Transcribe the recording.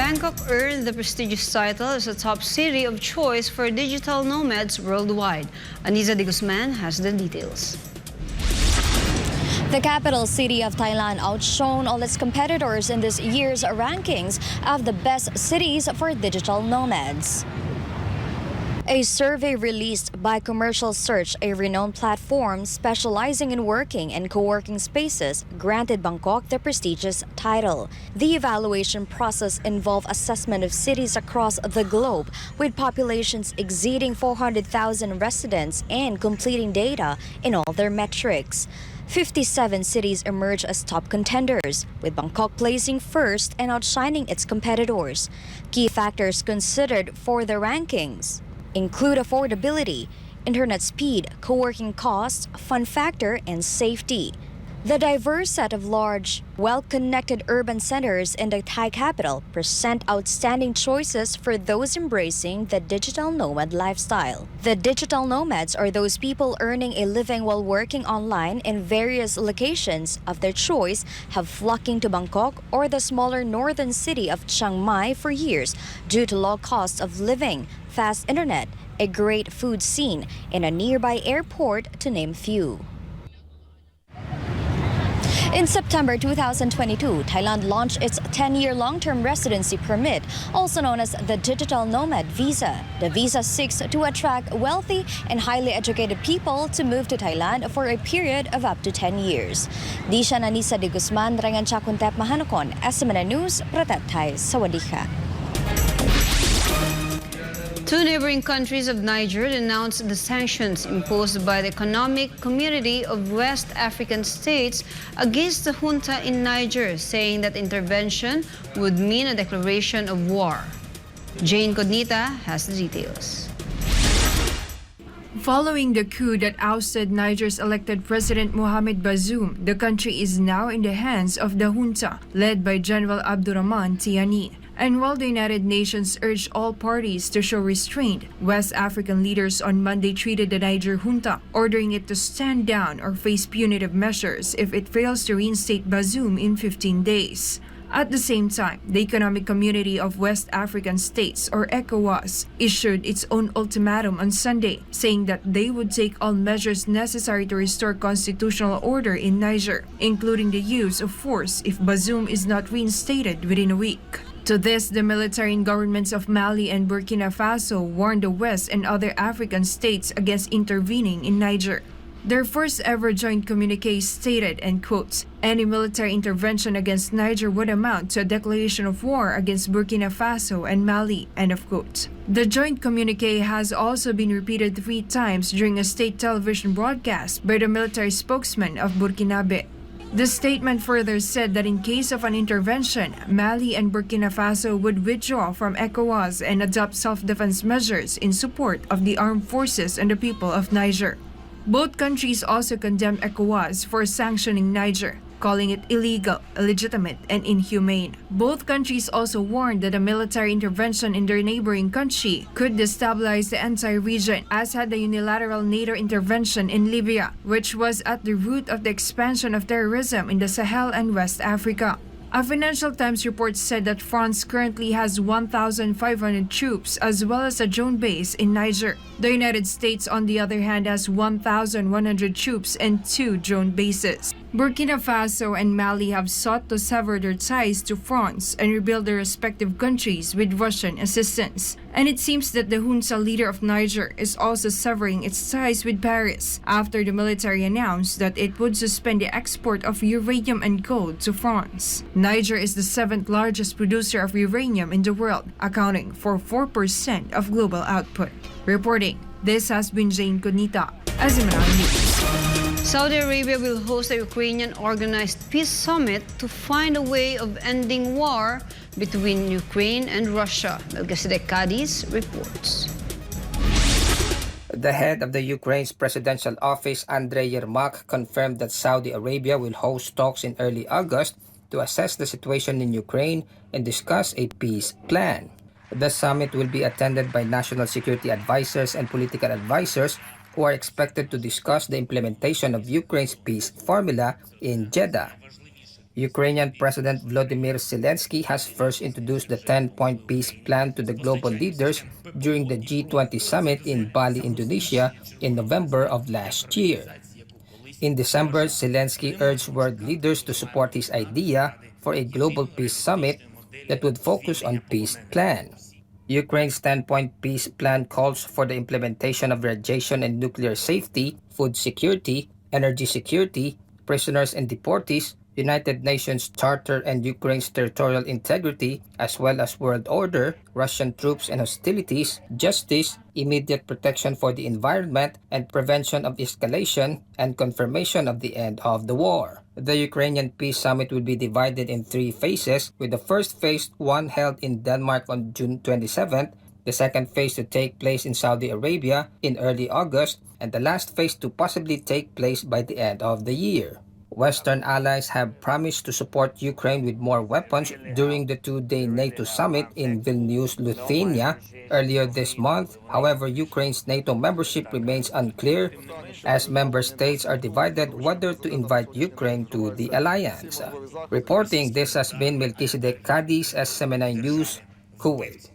Bangkok earned the prestigious title as a top city of choice for digital nomads worldwide. Anisa de Guzman has the details. The capital city of Thailand outshone all its competitors in this year's rankings of the best cities for digital nomads. A survey released by Commercial Search, a renowned platform specializing in working and co-working spaces, granted Bangkok the prestigious title. The evaluation process involved assessment of cities across the globe, with populations exceeding 400,000 residents and completing data in all their metrics. 57 cities emerged as top contenders, with Bangkok placing first and outshining its competitors. Key factors considered for the rankings include affordability, internet speed, co-working costs, fun factor, and safety. The diverse set of large, well-connected urban centers in the Thai capital present outstanding choices for those embracing the digital nomad lifestyle. The digital nomads are those people earning a living while working online in various locations of their choice, have flocking to Bangkok or the smaller northern city of Chiang Mai for years due to low cost of living, fast internet, a great food scene, and a nearby airport, to name few. In September 2022, Thailand launched its 10-year long-term residency permit, also known as the Digital Nomad Visa. The visa seeks to attract wealthy and highly educated people to move to Thailand for a period of up to 10 years. Di siya Anisa de Guzman, Rangan Chakuntep Mahanokon, SMN News, Pratat Thai, Sawadika. Two neighboring countries of Niger announced the sanctions imposed by the Economic Community of West African States against the junta in Niger, saying that intervention would mean a declaration of war. Jane Cognita has the details. Following the coup that ousted Niger's elected President Mohamed Bazoum, the country is now in the hands of the junta, led by General Abdurrahman Tiani. And while the United Nations urged all parties to show restraint, West African leaders on Monday treated the Niger junta, ordering it to stand down or face punitive measures if it fails to reinstate Bazoum in 15 days. At the same time, the Economic Community of West African States, or ECOWAS, issued its own ultimatum on Sunday, saying that they would take all measures necessary to restore constitutional order in Niger, including the use of force if Bazoum is not reinstated within a week. To this, the military and governments of Mali and Burkina Faso warned the West and other African states against intervening in Niger. Their first ever joint communique stated, and quotes, "Any military intervention against Niger would amount to a declaration of war against Burkina Faso and Mali," end of quote. The joint communique has also been repeated 3 times during a state television broadcast by the military spokesman of Burkinabe. The statement further said that in case of an intervention, Mali and Burkina Faso would withdraw from ECOWAS and adopt self-defense measures in support of the armed forces and the people of Niger. Both countries also condemned ECOWAS for sanctioning Niger, calling it illegal, illegitimate, and inhumane. Both countries also warned that a military intervention in their neighboring country could destabilize the entire region, as had the unilateral NATO intervention in Libya, which was at the root of the expansion of terrorism in the Sahel and West Africa. A Financial Times report said that France currently has 1,500 troops as well as a drone base in Niger. The United States, on the other hand, has 1,100 troops and 2 drone bases. Burkina Faso and Mali have sought to sever their ties to France and rebuild their respective countries with Russian assistance. And it seems that the junta leader of Niger is also severing its ties with Paris after the military announced that it would suspend the export of uranium and gold to France. Niger is the 7th largest producer of uranium in the world, accounting for 4% of global output. Reporting, this has been Jane Cognita, SMN News. Saudi Arabia will host a Ukrainian-organized peace summit to find a way of ending war between Ukraine and Russia. Melchizedek Cadiz reports. The head of the Ukraine's presidential office, Andrei Yermak, confirmed that Saudi Arabia will host talks in early August to assess the situation in Ukraine and discuss a peace plan. The summit will be attended by national security advisors and political advisors who are expected to discuss the implementation of Ukraine's peace formula in Jeddah. Ukrainian President Volodymyr Zelensky has first introduced the 10-point peace plan to the global leaders during the G20 summit in Bali, Indonesia in November of last year. In December, Zelensky urged world leaders to support his idea for a global peace summit that would focus on peace plan. Ukraine's 10-point peace plan calls for the implementation of radiation and nuclear safety, food security, energy security, prisoners and deportees, United Nations Charter and Ukraine's territorial integrity, as well as world order, Russian troops and hostilities, justice, immediate protection for the environment, and prevention of escalation, and confirmation of the end of the war. The Ukrainian Peace Summit will be divided in 3 phases, with the first phase one held in Denmark on June 27th, the second phase to take place in Saudi Arabia in early August, and the last phase to possibly take place by the end of the year. Western allies have promised to support Ukraine with more weapons during the 2-day NATO summit in Vilnius, Lithuania, earlier this month. However, Ukraine's NATO membership remains unclear as member states are divided whether to invite Ukraine to the alliance. Reporting, this has been Melchizedek Cadiz, SMNI News, Kuwait.